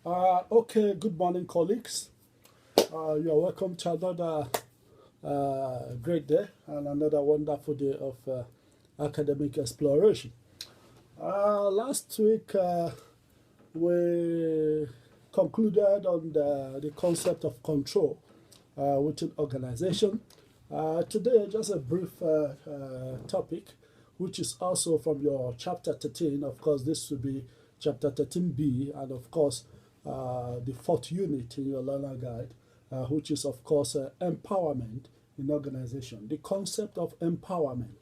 Okay, good morning, colleagues. You're welcome to another great day and another wonderful day of academic exploration. Last week, we concluded on the concept of control within organization. Today, just a brief topic, which is also from your chapter 13. Of course, this will be chapter 13B, and of course, the fourth unit in your learner guide, which is, of course, empowerment in organization. The concept of empowerment.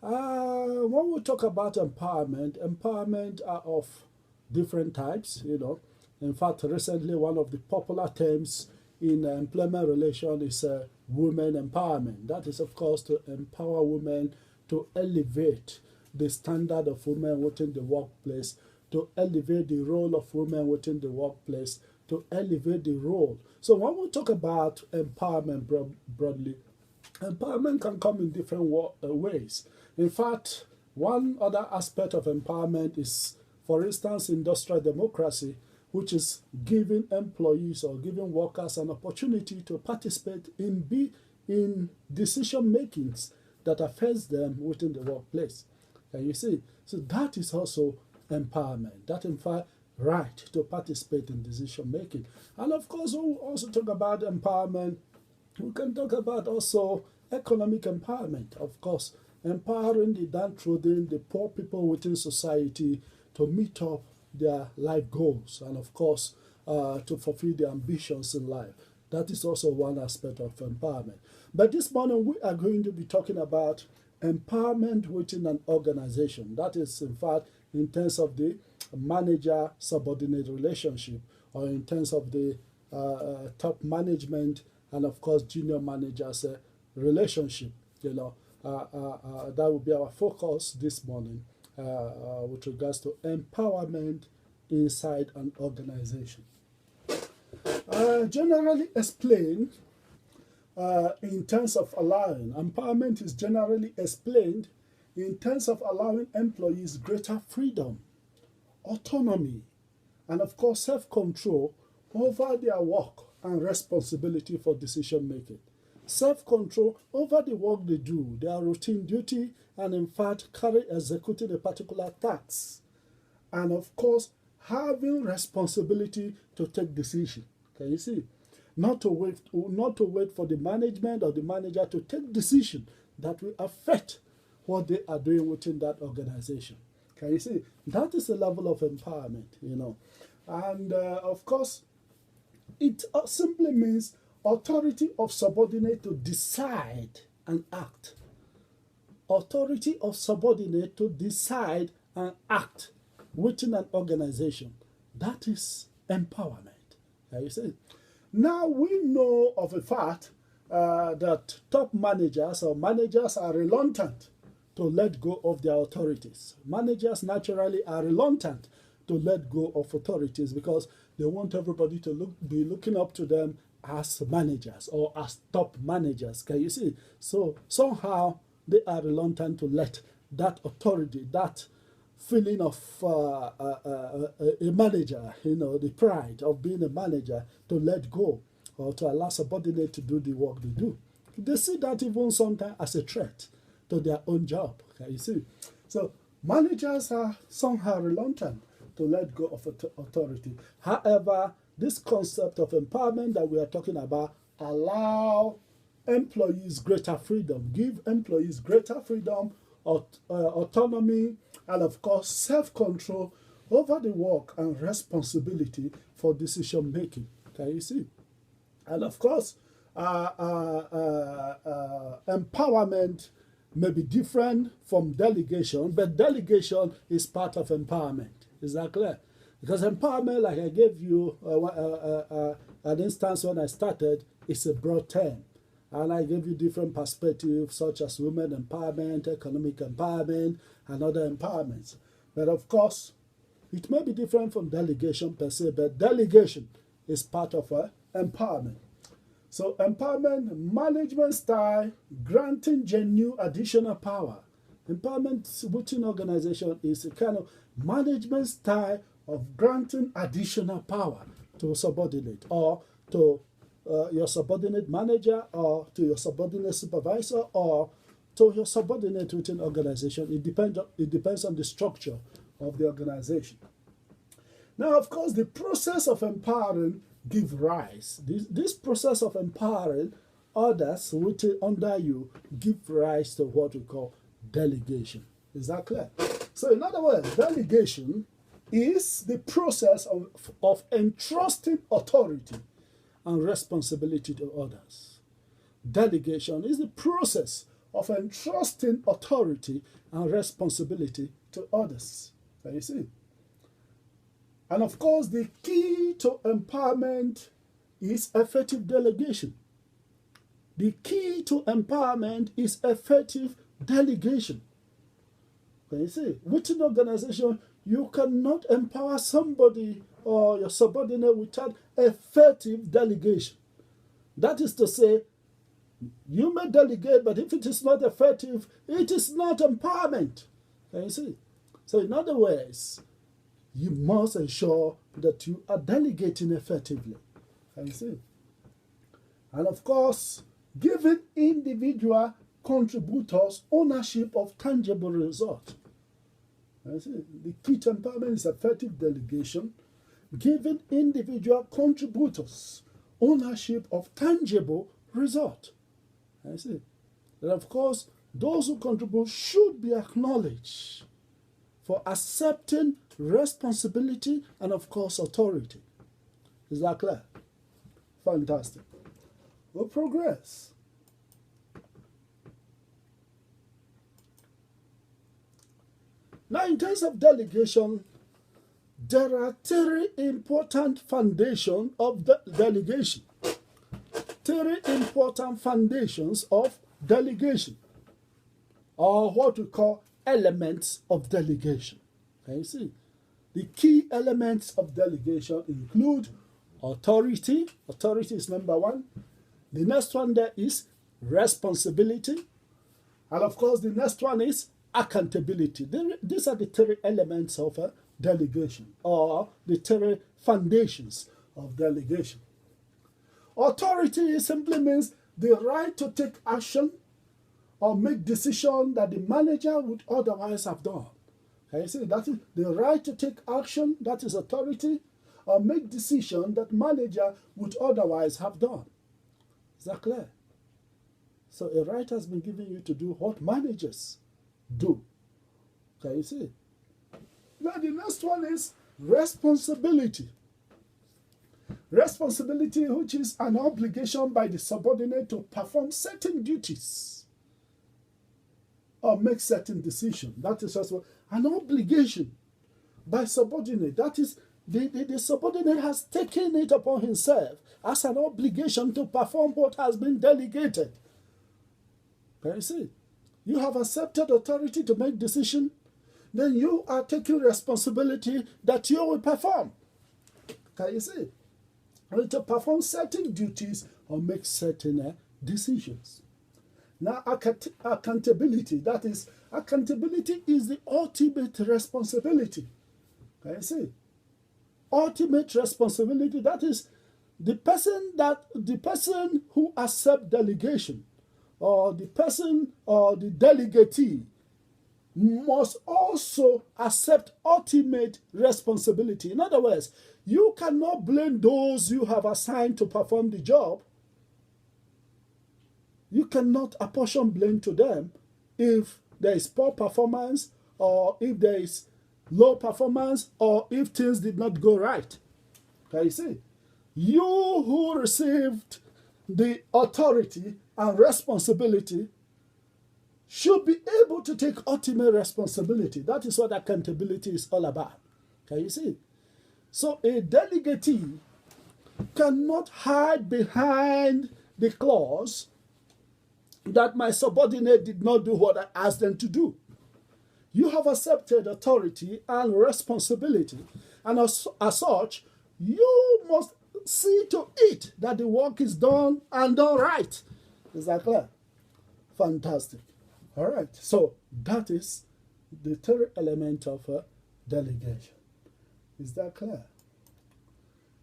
When we talk about empowerment are of different types. In fact, recently, one of the popular terms in employment relation is women empowerment. That is, of course, to empower women to elevate the standard of women within the workplace, to elevate the role of women within the workplace, to elevate the role. So when we talk about empowerment broadly, empowerment can come in different ways. In fact, one other aspect of empowerment is, for instance, industrial democracy, which is giving employees or giving workers an opportunity to participate in decision makings that affects them within the workplace. And you see, so that is also empowerment. That in fact right to participate in decision making. And of course, we'll also talk about empowerment. We can talk about also economic empowerment. Of course, empowering the downtrodden, the poor people within society to meet up their life goals and, of course, to fulfill their ambitions in life. That is also one aspect of empowerment. But this morning, we are going to be talking about empowerment within an organization. That is, in fact, in terms of the manager-subordinate relationship, or in terms of the top management and, of course, junior managers relationship. That will be our focus this morning with regards to empowerment inside an organization. Generally explained, in terms of allowing, empowerment is generally explained in terms of allowing employees greater freedom, autonomy, and of course self-control over their work and responsibility for decision making. Self-control over the work they do, their routine duty, and in fact executing a particular task. And of course, having responsibility to take decision. Can you see? Not to wait for the management or the manager to take decision that will affect what they are doing within that organization. Can you see? That is the level of empowerment. And of course, it simply means authority of subordinate to decide and act. Authority of subordinate to decide and act within an organization. That is empowerment. Can you see? Now we know of a fact that top managers or managers are reluctant to let go of their authorities. Managers naturally are reluctant to let go of authorities because they want everybody to be looking up to them as managers or as top managers. Can you see? So somehow they are reluctant to let that authority, that feeling of a manager, the pride of being a manager, to let go or to allow subordinate to do the work they do. They see that even sometimes as a threat to their own job. Can you see? So managers are somehow reluctant to let go of authority. However, this concept of empowerment that we are talking about allow employees greater freedom, give employees greater freedom, autonomy, and of course self-control over the work and responsibility for decision making. Can you see? And of course, empowerment may be different from delegation, but delegation is part of empowerment. Is that clear? Because empowerment, like I gave you an instance when I started, is a broad term. And I gave you different perspectives, such as women empowerment, economic empowerment, and other empowerments. But of course, it may be different from delegation per se, but delegation is part of empowerment. So empowerment, management style, granting genuine additional power. Empowerment within organization is a kind of management style of granting additional power to a subordinate, or to your subordinate manager, or to your subordinate supervisor, or to your subordinate within organization. It depends on the structure of the organization. Now, of course, the process of empowering gives rise. This process of empowering others within under you give rise to what we call delegation. Is that clear? So, in other words, delegation is the process of entrusting authority and responsibility to others. Delegation is the process of entrusting authority and responsibility to others. Can you see? And of course, the key to empowerment is effective delegation. The key to empowerment is effective delegation. Can you see? Within an organization, you cannot empower somebody or your subordinate without effective delegation. That is to say, you may delegate, but if it is not effective, it is not empowerment. Can you see? So in other words, you must ensure that you are delegating effectively. Can you see? And of course, giving individual contributors ownership of tangible results. The key to empowerment is effective delegation, giving individual contributors ownership of tangible result. And of course, those who contribute should be acknowledged for accepting responsibility and, of course, authority. Is that clear? Fantastic. We'll progress. Now, in terms of delegation, there are three important foundations of the delegation. Three important foundations of delegation, or what we call elements of delegation. Can you see? The key elements of delegation include authority. Authority is number one. The next one there is responsibility. And of course, the next one is accountability. These are the three elements of delegation, or the three foundations of delegation. Authority simply means the right to take action or make decision that the manager would otherwise have done. Can you see? That is the right to take action, that is authority, or make decision that manager would otherwise have done. Is that clear? So a right has been given you to do what managers do. Can you see? Now the next one is responsibility. Responsibility, which is an obligation by the subordinate to perform certain duties or make certain decisions. That is also an obligation by subordinate. That is, the subordinate has taken it upon himself as an obligation to perform what has been delegated. Can you see? You have accepted authority to make decision, then you are taking responsibility that you will perform. Can you see? To perform certain duties or make certain decisions. Now, accountability, that is, accountability is the ultimate responsibility. Can you see? Ultimate responsibility, that is, the person who accepts delegation, or the person or the delegatee, must also accept ultimate responsibility. In other words, you cannot blame those you have assigned to perform the job. You cannot apportion blame to them if there is poor performance, or if there is low performance, or if things did not go right. Can you see? You who received the authority and responsibility should be able to take ultimate responsibility. That is what accountability is all about. Can you see? So a delegatee cannot hide behind the clause that my subordinate did not do what I asked them to do. You have accepted authority and responsibility, and as such, you must see to it that the work is done and done right. Is that clear? Fantastic. All right, so that is the third element of delegation. Is that clear?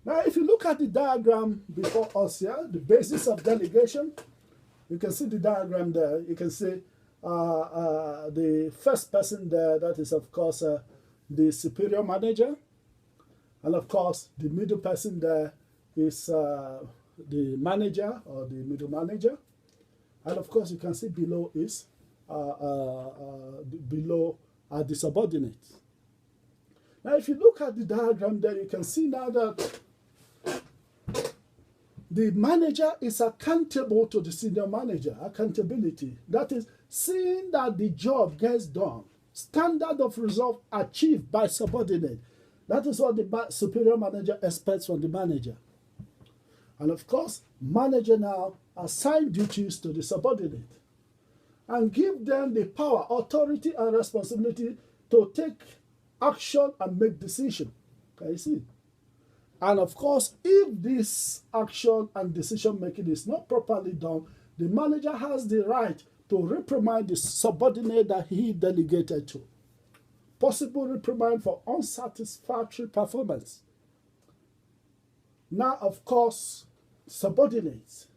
Now, if you look at the diagram before us here, the basis of delegation, you can see the diagram there. You can see the first person there, that is, of course, the superior manager. And, of course, the middle person there is the manager or the middle manager. And, of course, you can see below is the subordinates. Now, if you look at the diagram there, you can see now that the manager is accountable to the senior manager. Accountability. That is, seeing that the job gets done. Standard of result achieved by subordinate. That is what the superior manager expects from the manager. And of course, manager now assign duties to the subordinate and give them the power, authority, and responsibility to take action and make decision. Can you see? And of course, if this action and decision making is not properly done, the manager has the right to reprimand the subordinate that he delegated to. Possible reprimand for unsatisfactory performance. Now, of course, subordinates,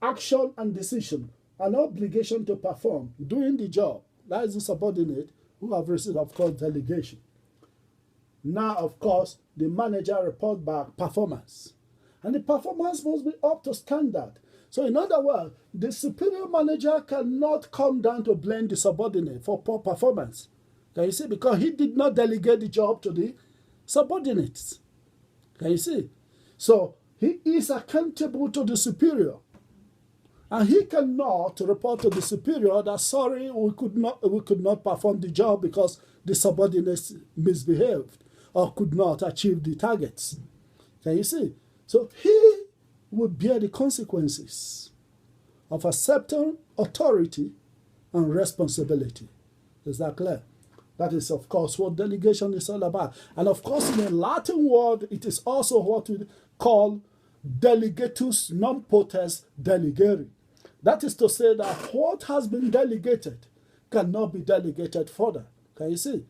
action and decision, an obligation to perform, doing the job. That is the subordinate who have received, of course, delegation. Now, of course, the manager report back performance. And the performance must be up to standard. So in other words, the superior manager cannot come down to blame the subordinate for poor performance. Can you see? Because he did not delegate the job to the subordinates. Can you see? So he is accountable to the superior. And he cannot report to the superior that, sorry, we could not perform the job because the subordinates misbehaved or could not achieve the targets. Can you see? So he would bear the consequences of accepting authority and responsibility. Is that clear? That is, of course, what delegation is all about. And of course, in the Latin word, it is also what we call delegatus non potest delegere. That is to say that what has been delegated cannot be delegated further. Can you see?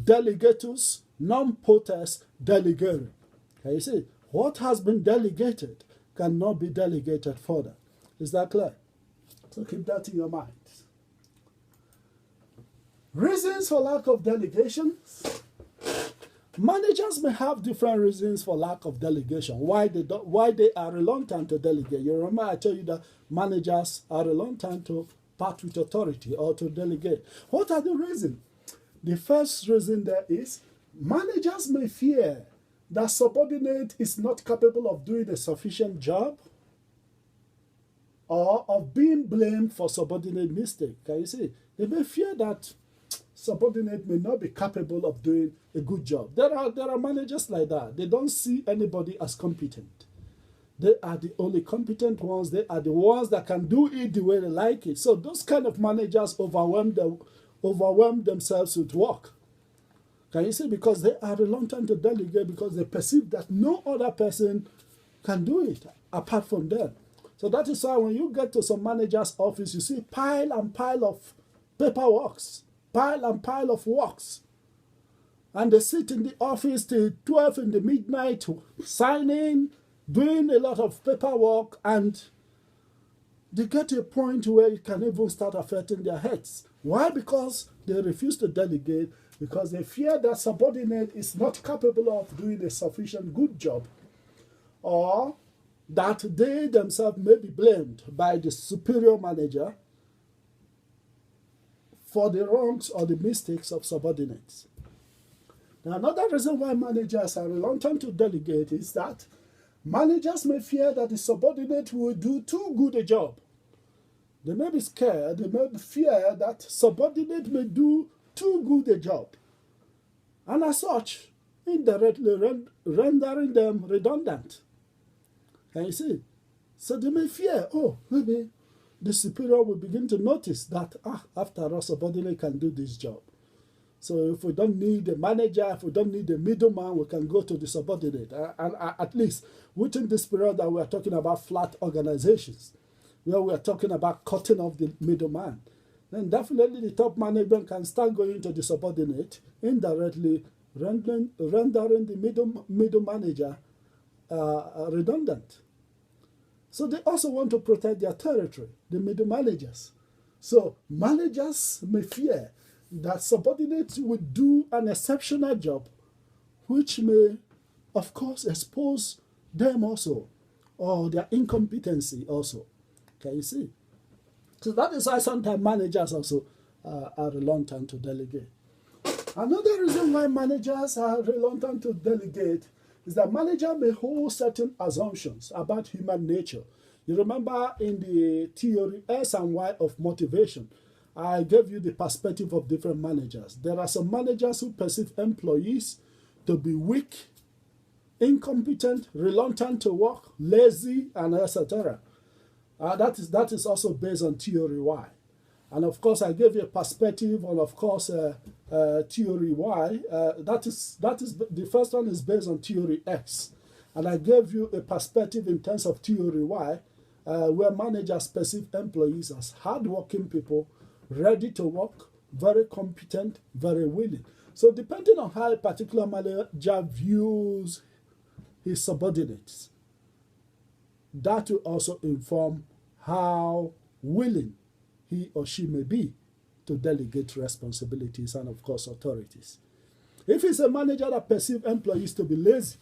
Delegatus non potest delegere. Can you see? What has been delegated cannot be delegated further. Is that clear? So keep that in your mind. Reasons for lack of delegation. Managers may have different reasons for lack of delegation. Why they are reluctant to delegate. You remember I told you that managers are reluctant to part with authority or to delegate. What are the reasons? The first reason there is managers may fear that subordinate is not capable of doing a sufficient job or of being blamed for subordinate mistake. Can you see? They may fear that subordinate may not be capable of doing a good job. There are managers like that. They don't see anybody as competent. They are the only competent ones. They are the ones that can do it the way they like it. So those kind of managers overwhelm themselves with work. Can you see? Because they are reluctant to delegate because they perceive that no other person can do it apart from them. So that is why when you get to some manager's office, you see pile and pile of paperwork, pile and pile of works. And they sit in the office till 12 in the midnight, signing, doing a lot of paperwork, and they get to a point where it can even start affecting their heads. Why? Because they refuse to delegate, because they fear that subordinate is not capable of doing a sufficient good job, or that they themselves may be blamed by the superior manager for the wrongs or the mistakes of subordinates. Now, another reason why managers are reluctant to delegate is that managers may fear that the subordinate will do too good a job. They may be scared, they may fear that subordinate may do too good a job, and as such, indirectly rendering them redundant. Can you see? So they may fear, maybe the superior will begin to notice that, after all, subordinate can do this job. So if we don't need a manager, if we don't need a middleman, we can go to the subordinate. And at least within this period that we are talking about flat organizations, where we are talking about cutting off the middleman, then definitely the top management can start going to the subordinate, indirectly rendering the middle manager redundant. So they also want to protect their territory, the middle managers. So managers may fear that subordinates will do an exceptional job, which may, of course, expose them also, or their incompetency also. Can you see? So that is why sometimes managers also are reluctant to delegate. Another reason why managers are reluctant to delegate is that manager may hold certain assumptions about human nature. You remember in the theory S and Y of motivation, I gave you the perspective of different managers. There are some managers who perceive employees to be weak, incompetent, reluctant to work, lazy, and etc. That is also based on theory Y. And of course, I gave you a perspective on, of course, theory Y. That is the first one is based on theory X. And I gave you a perspective in terms of theory Y, where managers perceive employees as hardworking people, ready to work, very competent, very willing. So depending on how a particular manager views his subordinates, that will also inform how willing he or she may be to delegate responsibilities and, of course, authorities. If it's a manager that perceives employees to be lazy,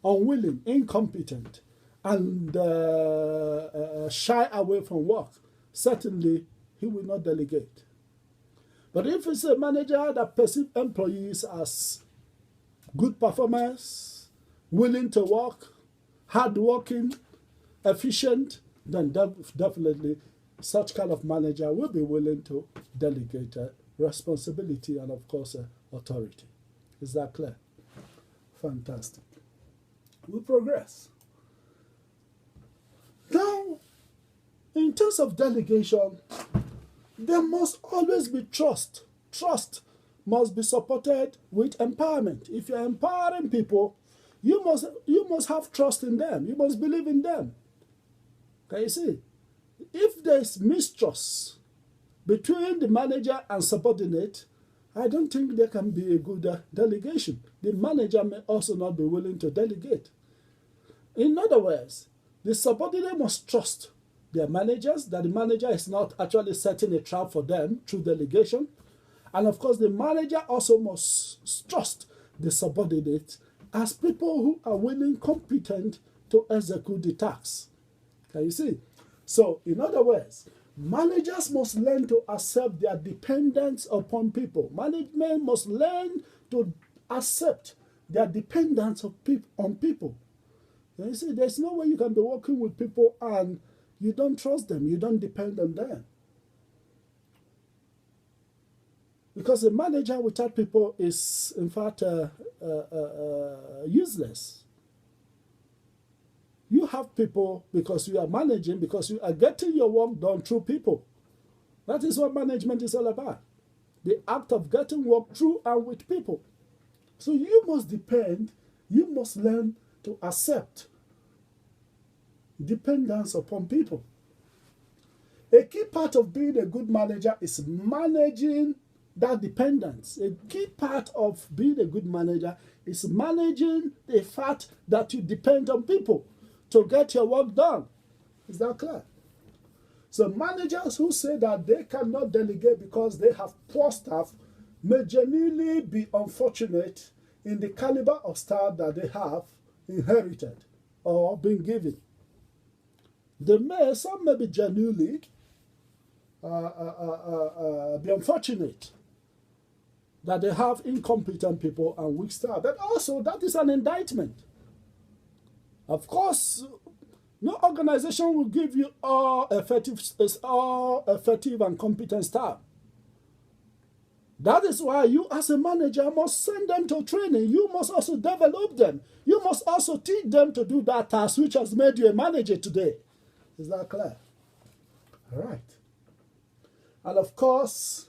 unwilling, incompetent, and shy away from work, certainly he will not delegate. But if it's a manager that perceives employees as good performers, willing to work, hardworking, efficient, then definitely such kind of manager will be willing to delegate responsibility and, of course, authority. Is that clear? Fantastic. We progress. Now, in terms of delegation, there must always be trust. Trust must be supported with empowerment. If you're empowering people, you must have trust in them. You must believe in them. Can you see? If there's mistrust between the manager and subordinate, I don't think there can be a good delegation. The manager may also not be willing to delegate. In other words, the subordinate must trust their managers, that the manager is not actually setting a trap for them through delegation. And of course, the manager also must trust the subordinate as people who are willing, competent to execute the tasks. Can you see? So, in other words, managers must learn to accept their dependence upon people. Management must learn to accept their dependence on people. You see, there's no way you can be working with people and you don't trust them, you don't depend on them. Because a manager without people is, in fact, useless. You have people because you are managing, because you are getting your work done through people. That is what management is all about. The act of getting work through and with people. So you must learn to accept dependence upon people. A key part of being a good manager is managing that dependence. A key part of being a good manager is managing the fact that you depend on people to get your work done. Is that clear? So managers who say that they cannot delegate because they have poor staff may genuinely be unfortunate in the caliber of staff that they have inherited or been given. Some may be genuinely be unfortunate that they have incompetent people and weak staff. But also, that is an indictment. Of course, no organization will give you all effective and competent staff. That is why you as a manager must send them to training. You must also develop them. You must also teach them to do that task which has made you a manager today. Is that clear? All right. And of course,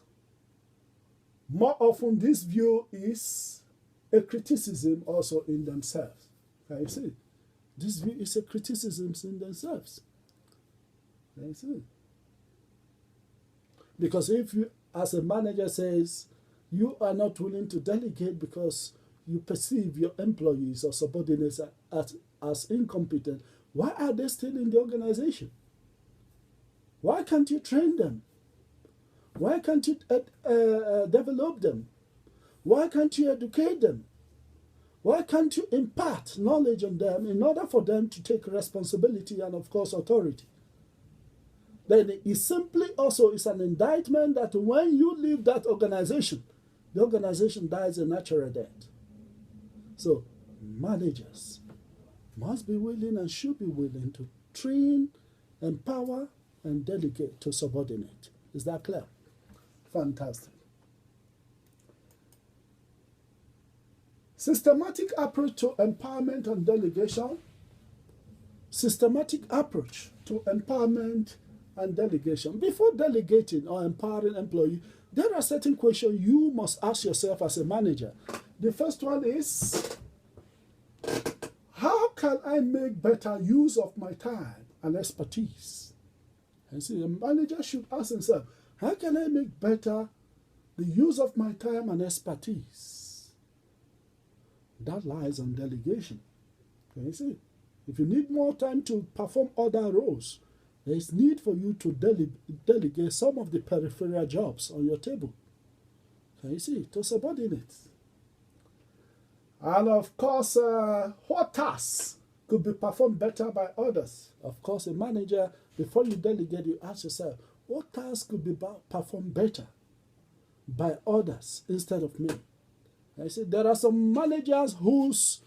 more often this view is a criticism also in themselves. Can you see? This view is a criticism in themselves. Can you see? Because if you, as a manager, says you are not willing to delegate because you perceive your employees or subordinates as incompetent, why are they still in the organization? Why can't you train them? Why can't you develop them? Why can't you educate them? Why can't you impart knowledge on them in order for them to take responsibility and, of course, authority? Then it simply also is an indictment that when you leave that organization, the organization dies a natural death. So managers must be willing and should be willing to train, empower, and delegate to subordinate. Is that clear? Fantastic. Systematic approach to empowerment and delegation. Systematic approach to empowerment and delegation. Before delegating or empowering employee, there are certain questions you must ask yourself as a manager. The first one is, how can I make better use of my time and expertise? And see, a manager should ask himself, how can I make better the use of my time and expertise? That lies on delegation. Can you see? If you need more time to perform other roles, there is need for you to delegate some of the peripheral jobs on your table. Can you see? To subordinates. And of course, what tasks could be performed better by others? Of course, a manager, before you delegate, you ask yourself, what tasks could be performed better by others instead of me? I see there are some managers whose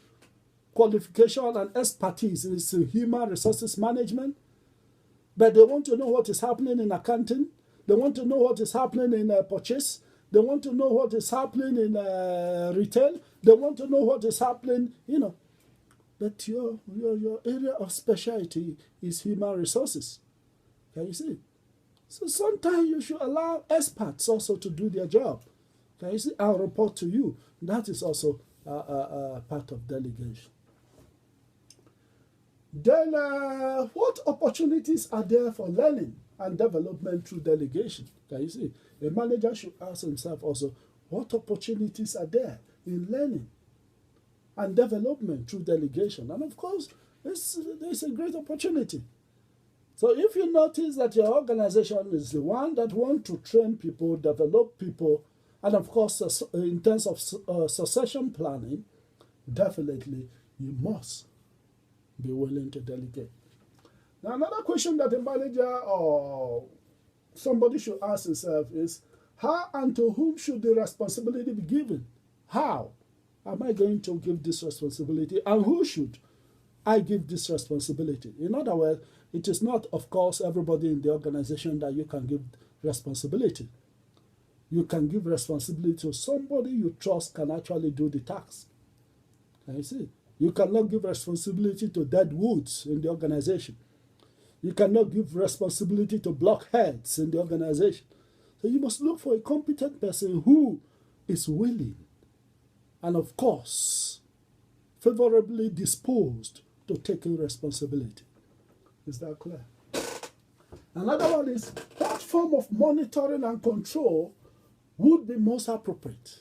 qualification and expertise is in human resources management, but they want to know what is happening in accounting. They want to know what is happening in purchase. They want to know what is happening in retail. They want to know what is happening, But your area of specialty is human resources. Can you see? So sometimes you should allow experts also to do their job. Can you see? I'll report to you. That is also part of delegation. Then what opportunities are there for learning and development through delegation? Can you see? A manager should ask himself also, what opportunities are there in learning and development through delegation? And of course, there's a great opportunity. So if you notice that your organization is the one that wants to train people, develop people, and of course, in terms of succession planning, definitely you must be willing to delegate. Now, another question that a manager or somebody should ask himself is, how and to whom should the responsibility be given? How am I going to give this responsibility, and who should I give this responsibility? In other words, it is not, of course, everybody in the organization that you can give responsibility. You can give responsibility to somebody you trust can actually do the task. Can you see? You cannot give responsibility to dead woods in the organization. You cannot give responsibility to blockheads in the organization. So you must look for a competent person who is willing and, of course, favorably disposed to taking responsibility. Is that clear? Another one is, what form of monitoring and control would be most appropriate?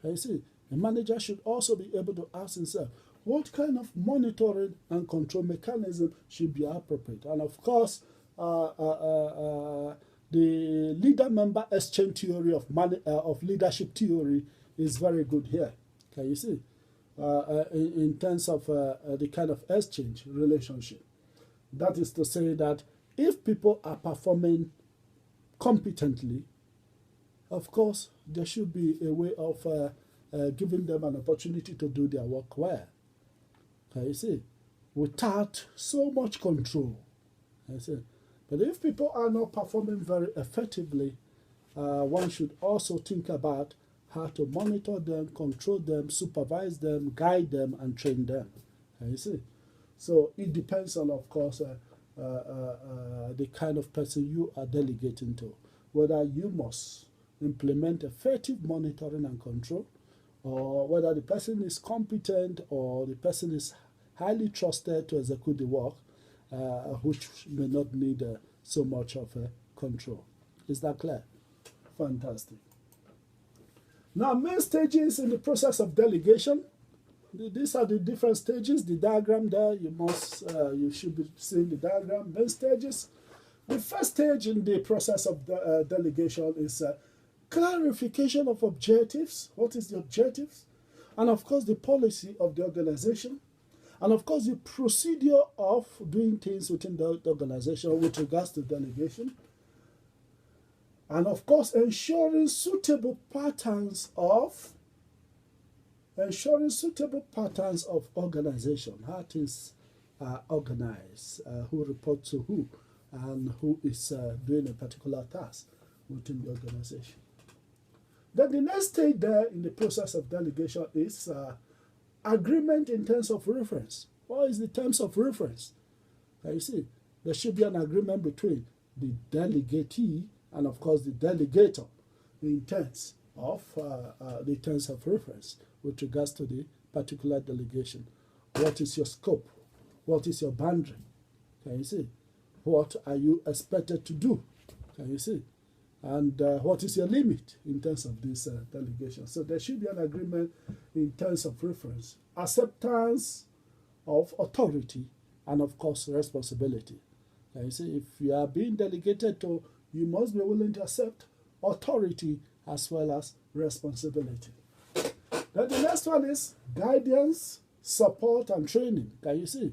You see, a manager should also be able to ask himself, what kind of monitoring and control mechanism should be appropriate? And of course, the leader-member exchange theory of leadership theory is very good here. Can you see? In terms of the kind of exchange relationship. That is to say that if people are performing competently, of course, there should be a way of giving them an opportunity to do their work well. Can you see? Without so much control. I see. But if people are not performing very effectively, one should also think about how to monitor them, control them, supervise them, guide them, and train them. Can you see? So it depends on, of course, the kind of person you are delegating to, whether you must implement effective monitoring and control, or whether the person is competent or the person is highly trusted to execute the work, which may not need so much of control. Is that clear? Fantastic. Now, main stages in the process of delegation. These are the different stages. The diagram there, you should be seeing the diagram. Main stages. The first stage in the process of the, delegation is clarification of objectives. What is the objectives? And of course, the policy of the organization. And of course, the procedure of doing things within the organization with regards to delegation. And of course, ensuring suitable patterns of organization, how things are organized, who reports to who, and who is doing a particular task within the organization. Then the next stage there in the process of delegation is agreement in terms of reference. What is the terms of reference? You see, there should be an agreement between the delegatee and of course the delegator in terms of the terms of reference with regards to the particular delegation. What is your scope? What is your boundary? Can you see? What are you expected to do? Can you see? And what is your limit in terms of this delegation? So there should be an agreement in terms of reference, acceptance of authority, and of course responsibility. Can you see? If you are being delegated to, you must be willing to accept authority as well as responsibility. Then the next one is guidance, support, and training. Can you see?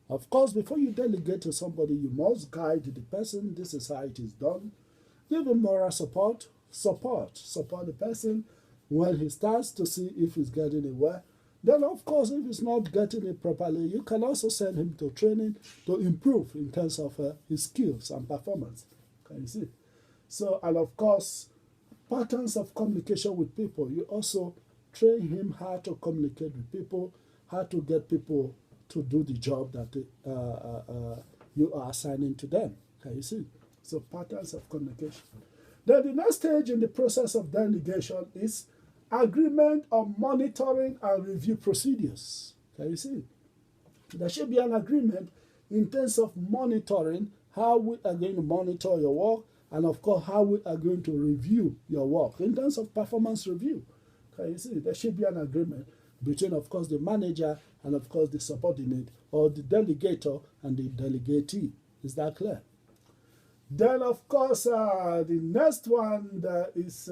Of course, before you delegate to somebody, you must guide the person. This is how it is done. Give him moral support. Support the person when he starts to see if he's getting it well. Then, of course, if he's not getting it properly, you can also send him to training to improve in terms of his skills and performance. Can you see? So, and of course, patterns of communication with people. You also train him how to communicate with people, how to get people to do the job that you are assigning to them. Can you see? So patterns of communication. Then the next stage in the process of delegation is agreement on monitoring and review procedures. Can you see? There should be an agreement in terms of monitoring, how we are going to monitor your work, and of course how we are going to review your work in terms of performance review. Can you see? There should be an agreement between, of course, the manager and, of course, the subordinate, or the delegator and the delegatee. Is that clear? Then, of course, the next one is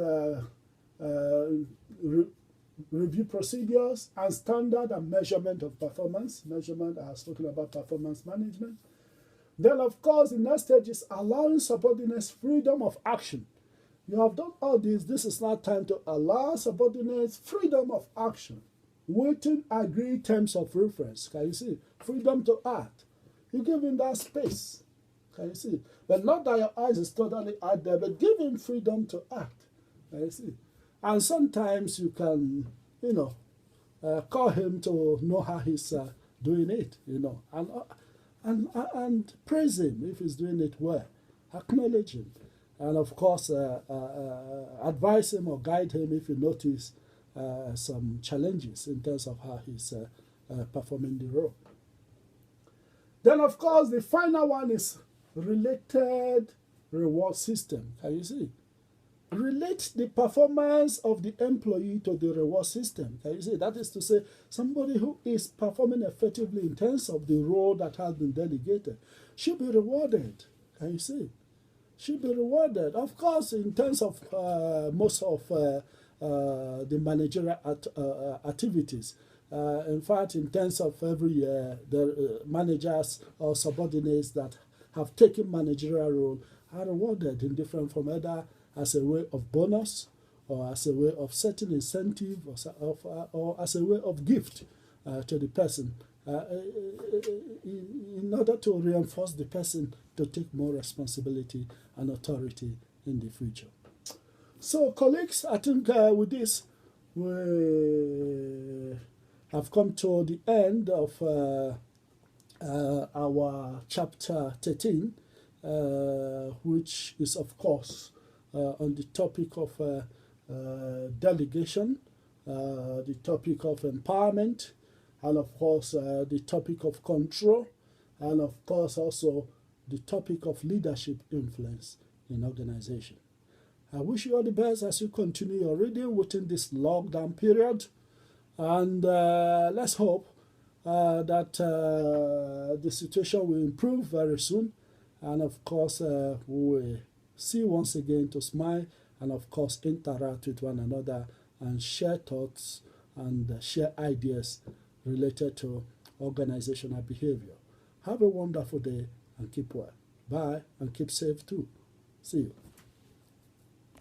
review procedures and standard and measurement of performance. Measurement, I was talking about performance management. Then, of course, the next stage is allowing subordinates freedom of action. You have done all this. This is now time to allow subordinates freedom of action within agreed terms of reference. Can you see? Freedom to act. You give him that space. Can you see? But not that your eyes is totally out there, but give him freedom to act. Can you see? And sometimes you can, call him to know how he's doing it, and praise him if he's doing it well. Acknowledge him. And of course, advise him or guide him if you notice some challenges in terms of how he's performing the role. Then, of course, the final one is related reward system. Can you see? Relate the performance of the employee to the reward system. Can you see? That is to say, somebody who is performing effectively in terms of the role that has been delegated should be rewarded. Can you see? Should be rewarded. Of course, in terms of most of the managerial activities. In fact, in terms of every year, the managers or subordinates that have taken managerial role are rewarded in different form, either as a way of bonus, or as a way of setting incentive, or as a way of gift to the person, in order to reinforce the person to take more responsibility and authority in the future. So, colleagues, I think with this, we have come to the end of our chapter 13, which is, of course, on the topic of delegation, the topic of empowerment, and of course the topic of control, and of course also the topic of leadership influence in organization. I wish you all the best as you continue your reading within this lockdown period. And let's hope that the situation will improve very soon. And of course, we will see once again to smile and of course interact with one another and share thoughts and share ideas related to organizational behavior. Have a wonderful day and keep well. Bye and keep safe too. See you.